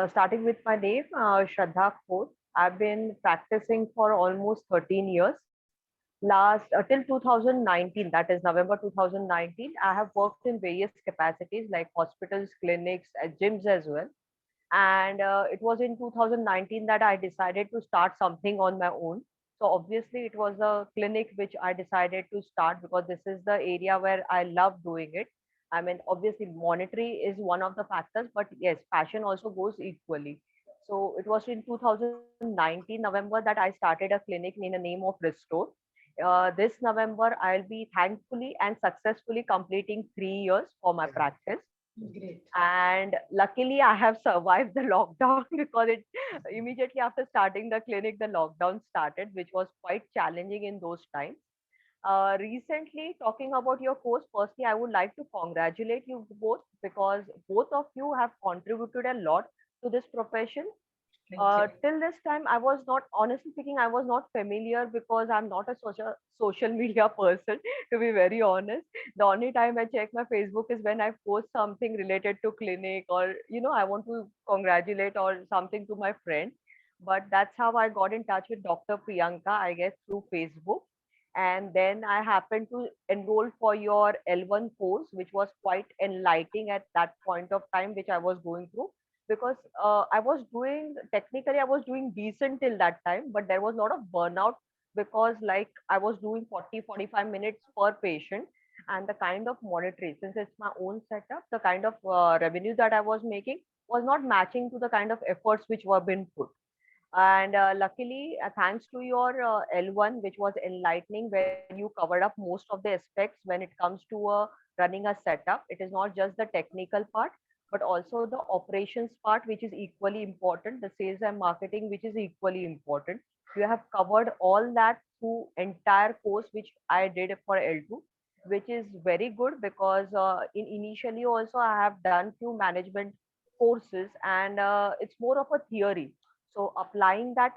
Starting with my name, Shraddha Kaur. I've been practicing for almost 13 years. Last till 2019, that is November 2019, I have worked in various capacities like hospitals, clinics, gyms as well. And it was in 2019 that I decided to start something on my own. So obviously, it was a clinic which I decided to start because this is the area where I love doing it. I mean, obviously, monetary is one of the factors, but yes, passion also goes equally. So it was in 2019 November that I started a clinic in the name of Restore. This November, I'll be thankfully and successfully completing 3 years for my practice. Great. And luckily I have survived the lockdown because it immediately after starting the clinic the lockdown started, which was quite challenging in those times. Recently, talking about your course, firstly I would like to congratulate you both because both of you have contributed a lot to this profession. Thank you. Till this time, I was not, honestly speaking, I was not familiar because I'm not a social media person, to be very honest. The only time I check my Facebook is when I post something related to clinic or, I want to congratulate or something to my friend. But that's how I got in touch with Dr. Priyanka, I guess, through Facebook. And then I happened to enroll for your L1 course, which was quite enlightening at that point of time, which I was going through because I was doing decent till that time, but there was a lot of burnout because like I was doing 40-45 minutes per patient, and the kind of monetary, since it's my own setup, the kind of revenue that I was making was not matching to the kind of efforts which were being put. And luckily, thanks to your L1, which was enlightening, where you covered up most of the aspects when it comes to running a setup. It is not just the technical part, but also the operations part, which is equally important, the sales and marketing, which is equally important. You have covered all that through entire course, which I did for L2, which is very good because in initially also I have done few management courses, and it's more of a theory. So applying that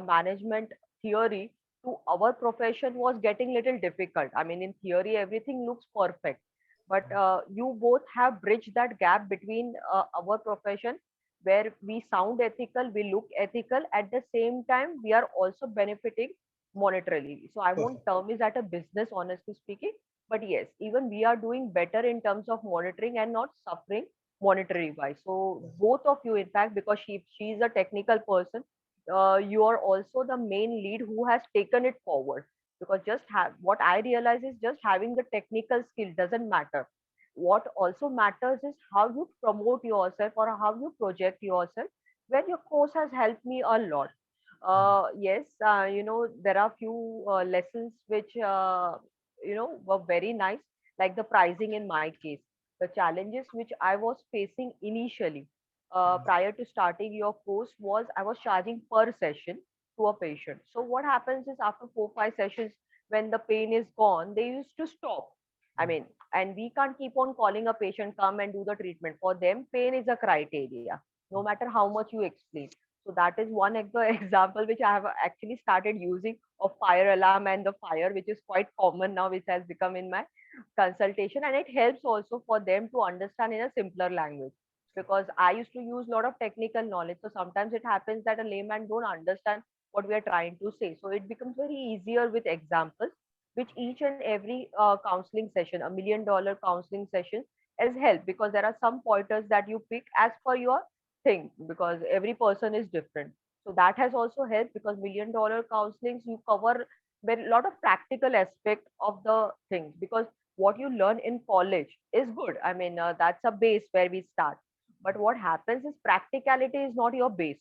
management theory to our profession was getting little difficult. I mean, in theory, everything looks perfect, but you both have bridged that gap between our profession, where we sound ethical, we look ethical. At the same time, we are also benefiting monetarily. So I won't Perfect. term it as a business, honestly speaking. But yes, even we are doing better in terms of monitoring and not suffering monetary wise. So both of you, in fact, because she is a technical person, you are also the main lead who has taken it forward. Because just have what I realize is just having the technical skill doesn't matter. What also matters is how you promote yourself or how you project yourself. Where your course has helped me a lot. Yes, there are few lessons which were very nice, like the pricing in my case. The challenges which I was facing initially prior to starting your course was I was charging per session to a patient. So what happens is after 4-5 sessions, when the pain is gone, they used to stop. I mean, and we can't keep on calling a patient come and do the treatment. For them, pain is a criteria, no matter how much you explain. So that is one example which I have actually started using of fire alarm and the fire, which is quite common now, which has become in my consultation, and it helps also for them to understand in a simpler language because I used to use a lot of technical knowledge, so sometimes it happens that a layman don't understand what we are trying to say, so it becomes very easier with examples, which each and every counseling session, $1 million counseling session, has helped because there are some pointers that you pick as per your thing because every person is different. So that has also helped because $1 million counselings you cover a lot of practical aspect of the things because what you learn in college is good. I mean, that's a base where we start. But what happens is practicality is not your base.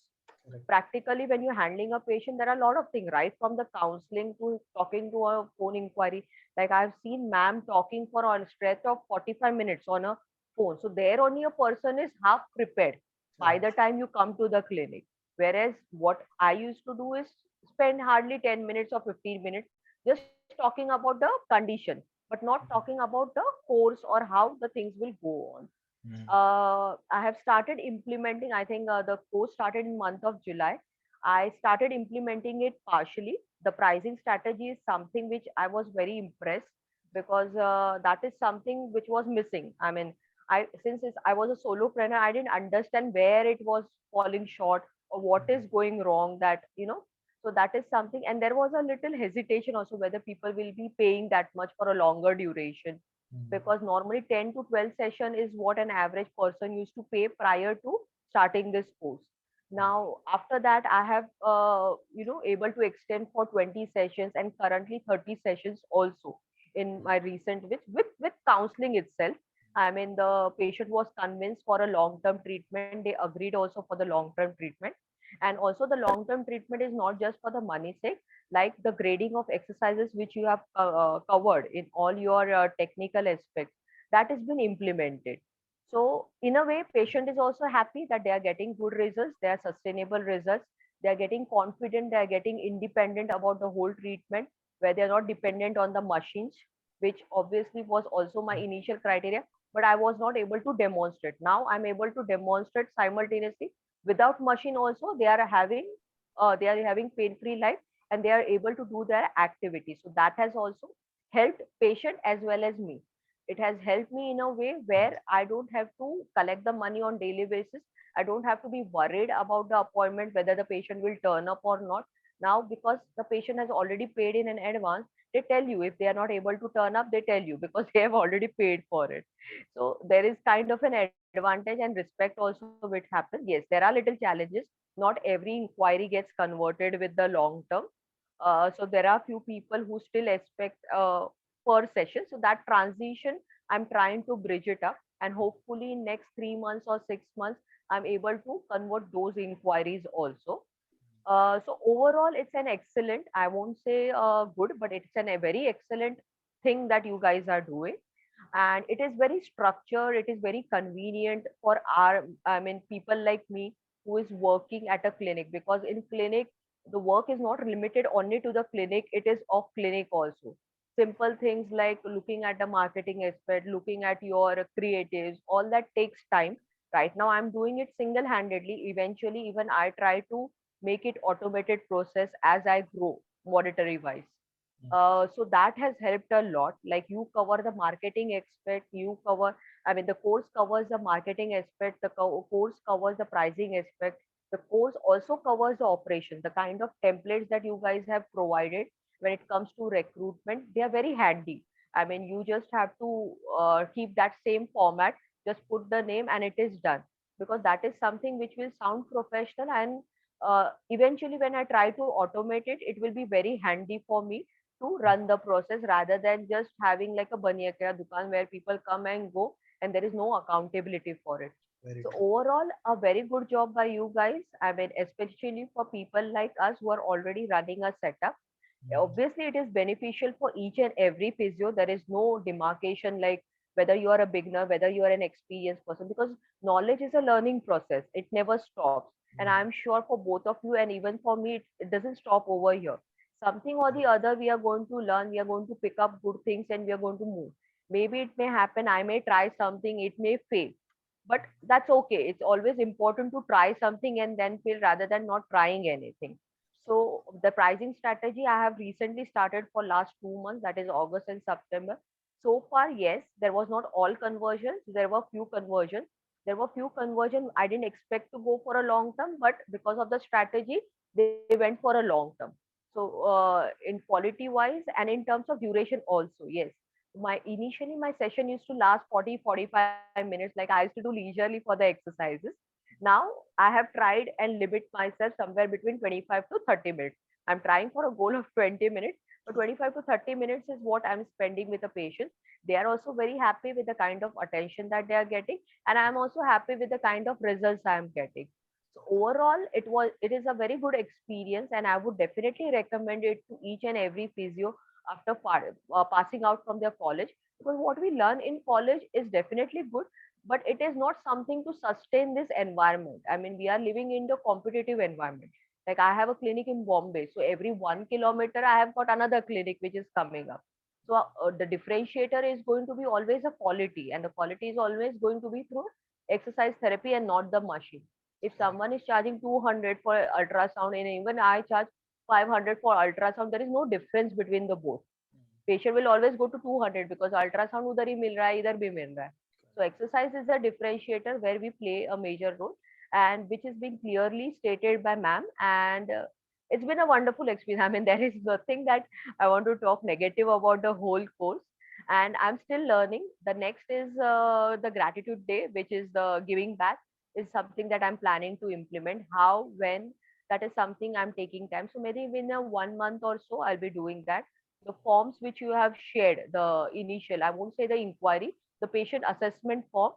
Correct. Practically, when you're handling a patient, there are a lot of things, right? From the counseling to talking to a phone inquiry. Like I've seen ma'am talking for a stretch of 45 minutes on a phone. So there only a person is half prepared by the Right. time you come to the clinic. Whereas what I used to do is spend hardly 10 minutes or 15 minutes just talking about the condition, but not talking about the course or how the things will go on. Mm. I have started implementing. I think the course started in month of July. I started implementing it partially. The pricing strategy is something which I was very impressed because that is something which was missing. I mean, I was a solopreneur, I didn't understand where it was falling short or what is going wrong, that so that is something. And there was a little hesitation also whether people will be paying that much for a longer duration, because normally 10 to 12 session is what an average person used to pay prior to starting this course. Now after that I have able to extend for 20 sessions and currently 30 sessions also in my recent, with counseling itself. I mean, the patient was convinced for a long term treatment. They agreed also for the long term treatment. And also, the long term treatment is not just for the money sake, like the grading of exercises which you have covered in all your technical aspects, that has been implemented. So, in a way, patient is also happy that they are getting good results, they are sustainable results, they are getting confident, they are getting independent about the whole treatment, where they are not dependent on the machines, which obviously was also my initial criteria, but I was not able to demonstrate. Now I'm able to demonstrate simultaneously without machine also. They are having pain-free life, and they are able to do their activity. So that has also helped patient as well as me. It has helped me in a way where I don't have to collect the money on daily basis. I don't have to be worried about the appointment, whether the patient will turn up or not. Now, because the patient has already paid in an advance, they tell you if they are not able to turn up, they tell you because they have already paid for it. So there is kind of an advantage and respect also which happens. Yes, there are little challenges. Not every inquiry gets converted with the long term. So there are few people who still expect per session. So that transition, I'm trying to bridge it up, and hopefully in next 3 months or 6 months, I'm able to convert those inquiries also. So overall, it's an excellent, I won't say good, but a very excellent thing that you guys are doing. And it is very structured, it is very convenient for people like me who is working at a clinic, because in clinic, the work is not limited only to the clinic, it is off clinic also. Simple things like looking at the marketing aspect, looking at your creatives, all that takes time. Right now, I'm doing it single handedly. Eventually, even I try to make it automated process as I grow monetary wise. So that has helped a lot. Like you cover the marketing aspect, the course covers the marketing aspect, the course covers the pricing aspect, the course also covers the operation, the kind of templates that you guys have provided when it comes to recruitment, they are very handy. I mean, you just have to keep that same format, just put the name and it is done. Because that is something which will sound professional, and eventually when I try to automate it, it will be very handy for me to run the process rather than just having like a baniya kaya dukan where people come and go and there is no accountability for it. Very So true. overall, a very good job by you guys. I mean, especially for people like us who are already running a setup. Obviously, it is beneficial for each and every physio. There is no demarcation like whether you are a beginner, whether you are an experienced person, because knowledge is a learning process. It never stops. And I'm sure for both of you and even for me, it doesn't stop over here. Something or the other, we are going to learn, we are going to pick up good things and we are going to move. Maybe it may happen, I may try something, it may fail, but that's okay. It's always important to try something and then fail rather than not trying anything. So the pricing strategy I have recently started for last 2 months, that is August and September. So far, yes, there was not all conversions. There were few conversions. There were few conversions. I didn't expect to go for a long term, but because of the strategy, they went for a long term. So in quality wise and in terms of duration also, yes. My session used to last 40-45 minutes. Like I used to do leisurely for the exercises. Now I have tried and limit myself somewhere between 25 to 30 minutes. I'm trying for a goal of 20 minutes, but 25 to 30 minutes is what I'm spending with the patient. They are also very happy with the kind of attention that they are getting, and I'm also happy with the kind of results I'm getting. So overall, it is a very good experience, and I would definitely recommend it to each and every physio after passing out from their college, because what we learn in college is definitely good, but it is not something to sustain this environment. I mean, we are living in the competitive environment. Like I have a clinic in Bombay, so every 1 kilometer I have got another clinic which is coming up. So the differentiator is going to be always a quality, and the quality is always going to be through exercise therapy and not the machine. If Correct. someone is charging 200 for ultrasound and even I charge 500 for ultrasound, there is no difference between the both. Patient will always go to 200 because ultrasound उधर ही मिल रहा है, इधर भी मिल रहा है. So exercise is a differentiator where we play a major role, and which is being clearly stated by ma'am. And it's been a wonderful experience. I mean, there is nothing that I want to talk negative about the whole course. And I'm still learning. The next is the gratitude day, which is the giving back, is something that I'm planning to implement. How, when, that is something I'm taking time. So maybe within a 1 month or so, I'll be doing that. The forms which you have shared, the initial, I won't say the inquiry, the patient assessment form,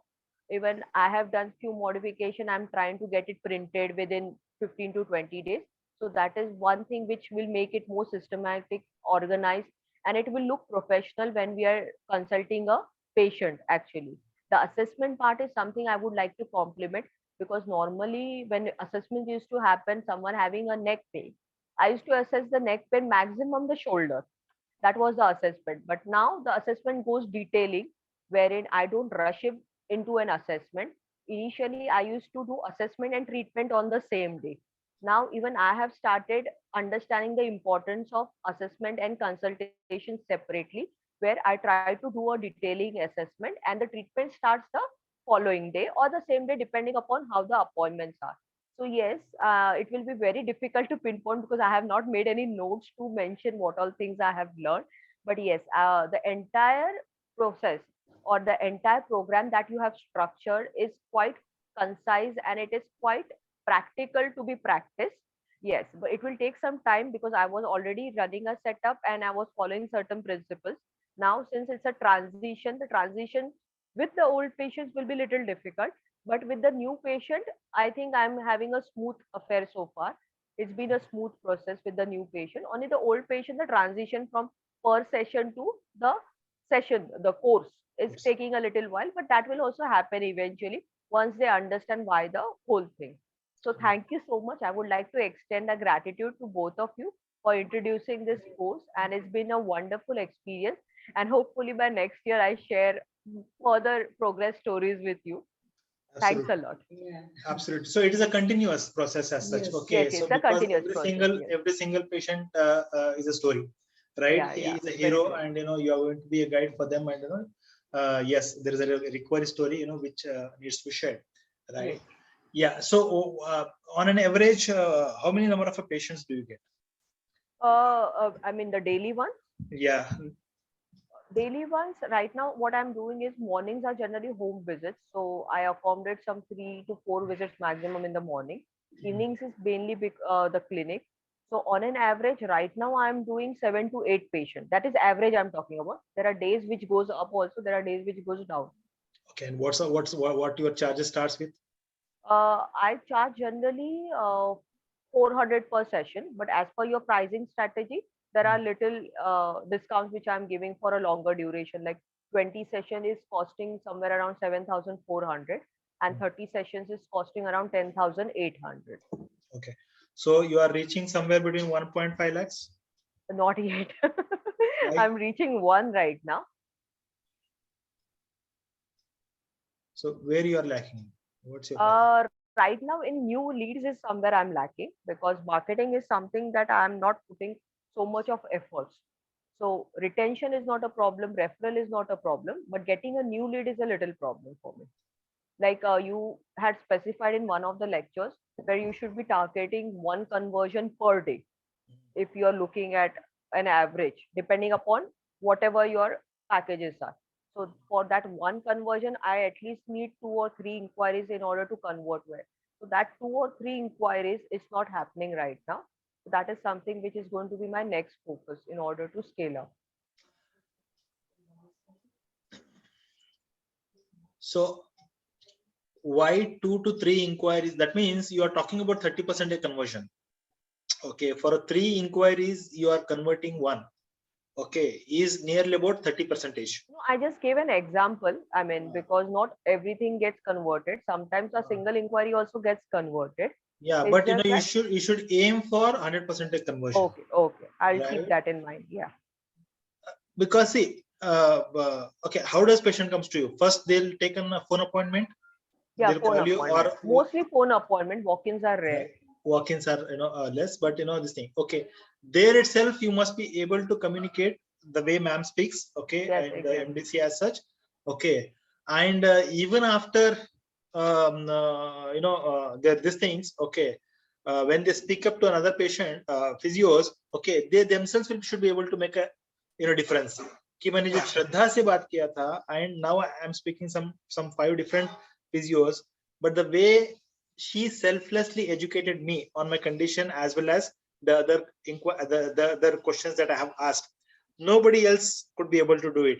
even I have done few modification. I'm trying to get it printed within 15 to 20 days. So that is one thing which will make it more systematic, organized, and it will look professional when we are consulting a patient actually. The assessment part is something I would like to compliment, because normally when assessment used to happen, someone having a neck pain, I used to assess the neck pain maximum the shoulder. That was the assessment. But now the assessment goes detailing, wherein I don't rush it into an assessment. Initially, I used to do assessment and treatment on the same day. Now, even I have started understanding the importance of assessment and consultation separately, where I try to do a detailing assessment and the treatment starts the following day or the same day, depending upon how the appointments are. So yes, it will be very difficult to pinpoint because I have not made any notes to mention what all things I have learned. But yes, the entire process or the entire program that you have structured is quite concise and it is quite practical to be practiced. Yes, but it will take some time because I was already running a setup and I was following certain principles. Now, since it's a transition, the transition with the old patients will be little difficult, but with the new patient, I think I'm having a smooth affair so far. It's been a smooth process with the new patient. Only the old patient, the transition from per session to the session, the course is Yes. taking a little while, but that will also happen eventually once they understand why the whole thing. So thank you so much. I would like to extend a gratitude to both of you for introducing this course, and it's been a wonderful experience. And hopefully by next year, I share further progress stories with you. Thanks a Absolutely. lot. Yeah. Absolutely. So it is a continuous process as such. Yes. Okay. Yes, So it's a because continuous process. Yes. every single patient is a story, right? Yeah, He yeah. is a Very hero, true. and you are going to be a guide for them, and yes, there is a required story, which needs to be shared, right? Yes. Yeah. So on an average, how many number of patients do you get? I mean the daily ones. Yeah. Daily ones. Right now, what I'm doing is mornings are generally home visits, so I accommodate some 3 to 4 visits maximum in the morning. Evenings is mainly the clinic. So on an average, right now I'm doing 7 to 8 patients. That is average I'm talking about. There are days which goes up also. There are days which goes down. Okay. And what your charges starts with? I charge generally 400 per session, but as per your pricing strategy, there are little discounts which I'm giving for a longer duration. Like 20 session is costing somewhere around 7,400, and 30 sessions is costing around 10,800. Okay. So you are reaching somewhere between 1.5 lakhs, Not yet. right? I'm reaching one right now. So where you are lacking? What's your problem? Right now in new leads is somewhere I'm lacking, because marketing is something that I'm not putting so much of efforts. So retention is not a problem, referral is not a problem, but getting a new lead is a little problem for me. Like you had specified in one of the lectures where you should be targeting one conversion per day if you're looking at an average, depending upon whatever your packages are. So for that one conversion, I at least need 2 or 3 inquiries in order to convert well. So that 2 or 3 inquiries is not happening right now. So that is something which is going to be my next focus in order to scale up. So why 2 to 3 inquiries? That means you are talking about 30% conversion. Okay, for 3 inquiries, you are converting one. Okay, is nearly about 30 percentage. No, I just gave an example. I mean, because not everything gets converted. Sometimes a Uh, single inquiry also gets converted. yeah, It's but just that, you should aim for 100% conversion, okay, okay. I'll keep right? that in mind. Yeah. Because see, okay, how does patient comes to you? First, they'll take a phone appointment. Yeah, They'll phone call you, appointment. or Mostly phone appointment. Walk-ins are rare. right, walk-ins are less, but this thing. Okay, there itself you must be able to communicate the way ma'am speaks. Okay, Yes, and the exactly. MDC as such. Okay, And even after these things, okay, when they speak up to another patient, physios, okay, they themselves should be able to make a difference. कि मैंने जो श्रद्धा से बात किया था, and now I am speaking some 5 different physios, but the way she selflessly educated me on my condition as well as the other questions that I have asked, nobody else could be able to do it.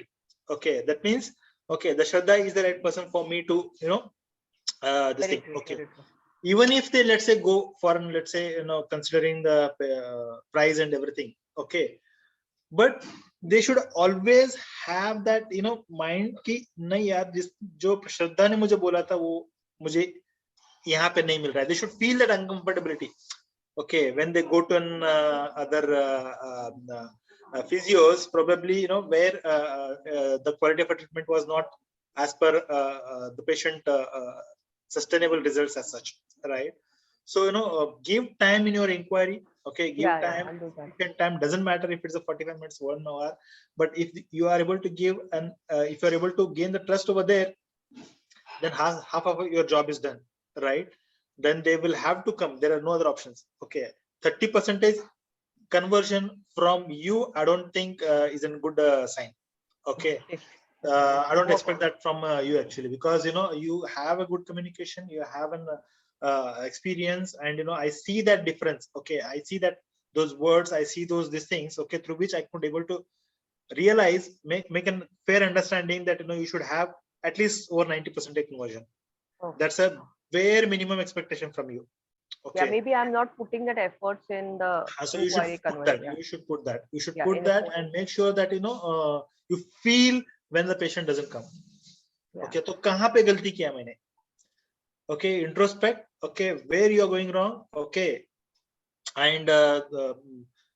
Okay, that means, okay, the Shraddha is the right person for me to this Very thing. true, Okay, very true. even if they, let's say, go for, let's say, considering the price and everything, okay, but they should always have that mind कि नहीं यार, जिस जो श्रद्धा ने मुझे बोला था वो मुझे यहाँ पे नहीं मिल रहा है. They should feel that uncomfortability. Okay, when they go to an other physios, probably where the quality of treatment was not as per the patient sustainable results as such, right? So give time in your inquiry. Okay, give time. I'll do that. Patient time doesn't matter if it's a 45 minutes, 1 hour, but if you are able to give and if you are able to gain the trust over there, then half of your job is done, right? Then they will have to come. There are no other options. Okay, 30% conversion from you, I don't think is a good sign. Okay, I don't expect that from you actually, because you have a good communication, you have an experience, and I see that difference. Okay, I see that those words, I see these things. Okay, through which I could able to realize, make a fair understanding that you should have at least over 90% conversion. Okay. That's a bare minimum expectation from you. Okay. Yeah, maybe I'm not putting that efforts in the So you should inquiry put that. conversion. You should put that. You should Yeah, put in the that phone. and make sure that you feel when the patient doesn't come. Yeah. Okay, तो कहाँ पे गलती किया मैंने? Okay, introspect. Okay, where you are going wrong. Okay, and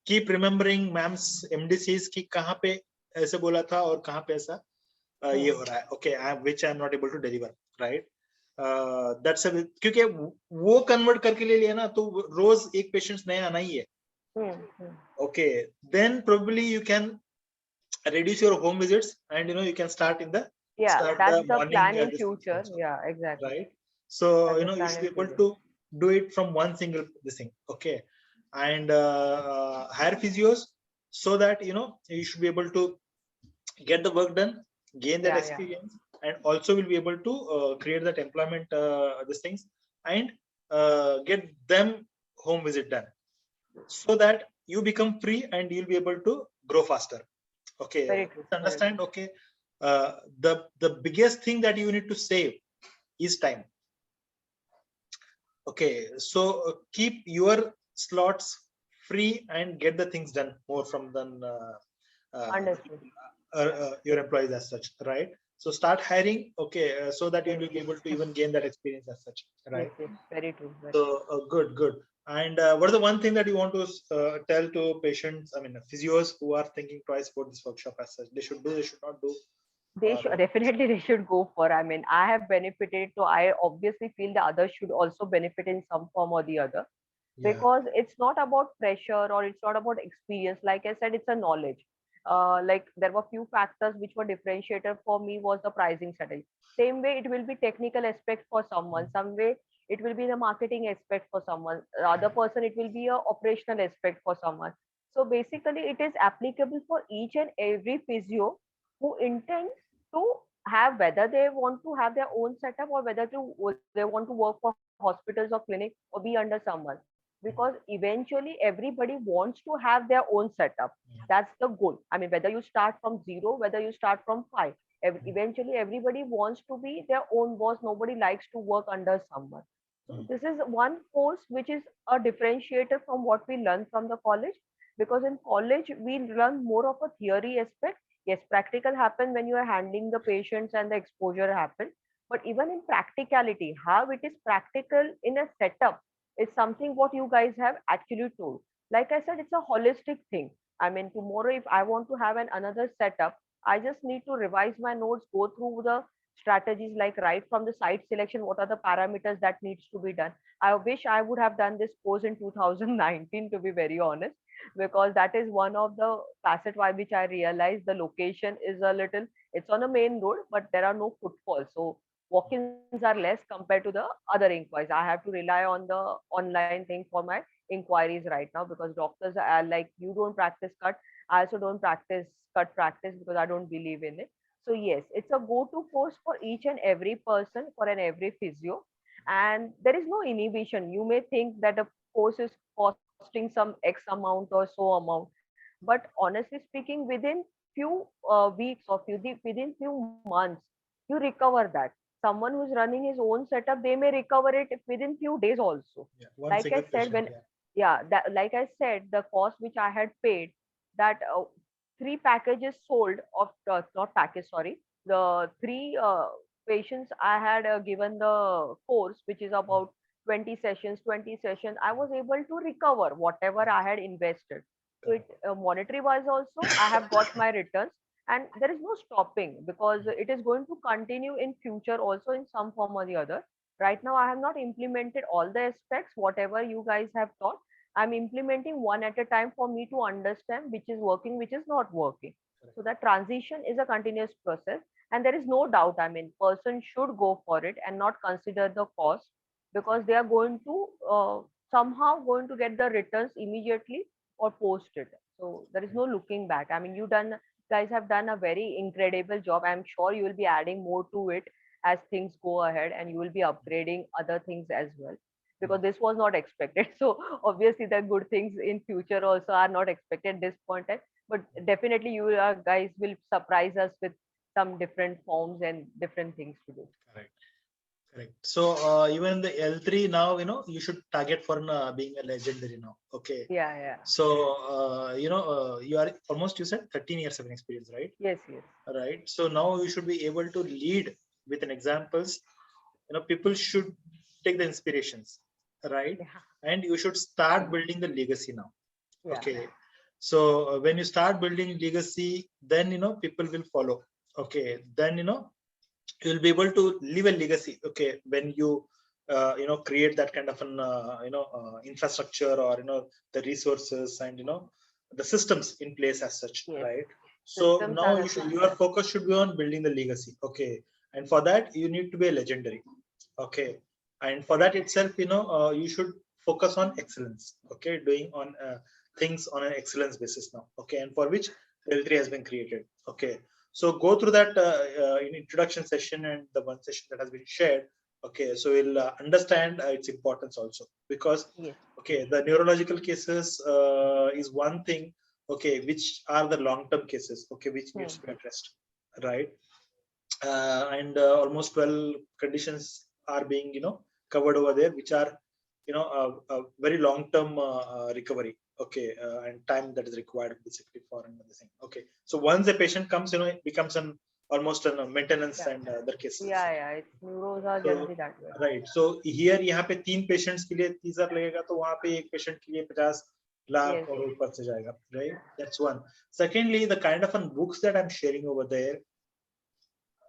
keep remembering ma'am's MDCs कि कहाँ पे ऐसे बोला था और कहाँ पे ऐसा ये हो रहा है. Okay, which I am not able to deliver. Right. That's a, क्योंकि वो convert करके ले लिया ना, तो रोज एक patients नया आना ही है. Okay, then probably you can reduce your home visits, and you can start in the that's the morning, plan in this future. also, Yeah, exactly. right? So That's the you plan should be in able future. to do it from one single this thing. Okay, and hire physios so that you should be able to get the work done, gain that experience, and also will be able to create that employment these things, and get them home visit done, so that you become free and you'll be able to grow faster. Okay, Very true. understand? Okay, the biggest thing that you need to save is time. Okay, so keep your slots free and get the things done more from than your employees as such, right? So start hiring, okay, so that you will be able to even gain that experience as such, right? Yes, very true. So good. And what is the one thing that you want to tell to patients, I mean physios who are thinking twice about this workshop as such? They should do, they should not do? They should definitely, they should go for. I mean, I have benefited, so I obviously feel the others should also benefit in some form or the other. Because it's not about pressure or it's not about experience. Like I said, it's a knowledge. Like there were few factors which were differentiator for me was the pricing strategy. Same way it will be technical aspect for someone. Some way it will be the marketing aspect for someone. The other person it will be a operational aspect for someone. So basically it is applicable for each and every physio who intends to have, whether they want to have their own setup or whether they want to work for hospitals or clinic or be under someone, because eventually everybody wants to have their own setup. That's the goal. I mean, whether you start from zero, whether you start from five, eventually everybody wants to be their own boss. Nobody likes to work under someone. So this is one course which is a differentiator from what we learn from the college, because in college we learn more of a theory aspect. Yes, practical happen when you are handling the patients and the exposure happen, but even in practicality, how it is practical in a setup is something what you guys have actually told. Like I said, it's a holistic thing. I mean, tomorrow if I want to have another setup, I just need to revise my notes, go through the strategies, like right from the site selection, what are the parameters that needs to be done. I wish I would have done this course in 2019, to be very honest. because that is one of the facet why which I realized the location is a little, it's on a main road, but there are no footfalls. So walk-ins are less compared to the other inquiries. I have to rely on the online thing for my inquiries right now, because doctors are like, you don't practice cut. I also don't practice cut practice because I don't believe in it. So yes, it's a go-to course for each and every person, for an every physio, and there is no inhibition. You may think that a course is costing some X amount or so amount, but honestly speaking, within few weeks or within few months, you recover that. Someone who's running his own setup, they may recover it within few days also. Yeah, one Like I single said, patient. when, Yeah. yeah, that, like I said, the cost which I had paid, that three packages sold of not package, sorry, the three patients I had given the course, which is about 20 sessions, I was able to recover whatever I had invested. So it monetary wise also, I have got my returns, and there is no stopping, because it is going to continue in future also in some form or the other. Right now I have not implemented all the aspects whatever you guys have taught. I'm implementing one at a time for me to understand which is working, which is not working. So that transition is a continuous process, and there is no doubt. I mean, person should go for it and not consider the cost, because they are going to somehow going to get the returns immediately or post it. So there is no looking back. I mean, you done guys have done a very incredible job. I'm sure you will be adding more to it as things go ahead, and you will be upgrading other things as well, because this was not expected. So obviously the good things in future also are not expected this point at, but definitely you guys will surprise us with some different forms and different things to do. Correct. Correct. So even the L3 now, you should target for being a legendary now. Okay. Yeah, yeah. So you are almost, you said 13 years of experience, right? Yes, yes. Right. So now you should be able to lead with an examples. People should take the inspirations, right? Yeah, And you should start building the legacy now. yeah. Okay. So when you start building legacy, then people will follow. Okay. Then you'll be able to leave a legacy. Okay. When you create that kind of an infrastructure, or the resources, and the systems in place as such, Yes. right? So Systems now are the thing. your focus should be on building the legacy. Okay. And for that you need to be a legendary. Okay. And for that itself, you should focus on excellence. Okay. Doing on things on an excellence basis now. Okay. And for which L3 has been created. Okay. So go through that in introduction session and the one session that has been shared. Okay. So we'll understand its importance also, because Yes. okay, the neurological cases is one thing. Okay. Which are the long-term cases. Okay. Which needs to be addressed. Right. And almost 12 conditions are being covered over there, which are a very long term recovery. Okay. And time that is required basically for another thing. Okay. So once the patient comes, it becomes an almost a maintenance Yeah. and other cases. Yeah, yeah. It's neuros are So generally that way. right. So here यहाँ पे 3 patients के लिए 30,000 लगेगा, तो वहाँ पे एक patient के लिए 50 लाख Yes. और ऊपर से जाएगा. Right. That's one. Secondly, the kind of books that I'm sharing over there,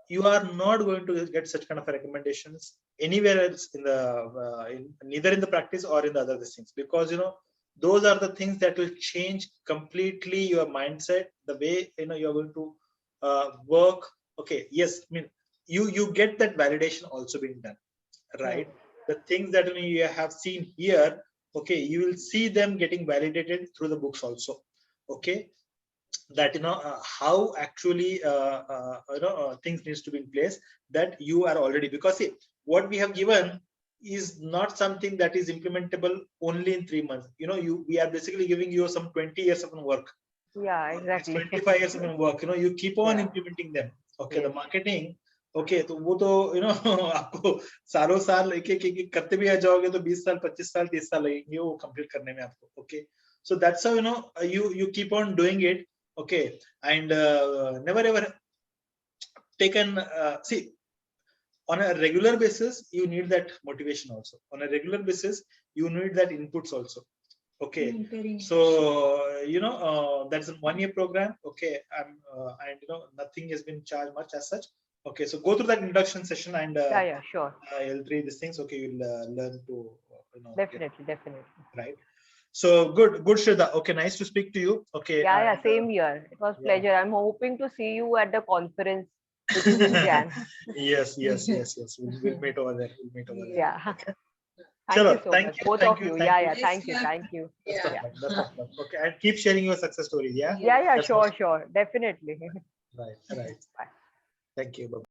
you are not going to get such kind of recommendations anywhere else in the neither in the practice or in the other things, because those are the things that will change completely your mindset, the way you're going to work. Okay. Yes. I mean, you get that validation also being done, right? The things that you have seen here, okay, you will see them getting validated through the books also. Okay. That how actually things needs to be in place, that you are already, because see, what we have given is not something that is implementable only in 3 months. We are basically giving you some 20 years of work. Yeah, Next exactly. 25 years of work. You keep on Yeah. implementing them. Okay. Yes. The marketing, okay, तो वो तो आपको सालों साल एक एक करते भी आ जाओगे तो 20 साल 25 साल 30 साल लगेंगे वो कंप्लीट करने में आपको. Okay. So that's how you keep on doing it. Okay. And never ever taken see, on a regular basis you need that motivation also. On a regular basis you need that inputs also. Okay. So that's a 1-year program. Okay. And nothing has been charged much as such. Okay. So go through that introduction session and Yeah, sure. L3 these things. Okay. You'll learn to Definitely, definitely. right. So good, Shraddha. Okay, nice to speak to you. Okay. Yeah, and, same here. It was yeah. pleasure. I'm hoping to see you at the conference, which is in Jan. Yes. We'll meet over there. We'll meet over there. Yeah. Okay. Thank Chalo, you so much, both thank of you, you. thank Yeah, you. yeah. Yes, Thank you. yeah. Thank you. Best of Yeah. luck, best of luck. Okay, and keep sharing your success stories. Yeah. Yeah, That's sure, most sure. Definitely. right. Bye. Thank you. Bye.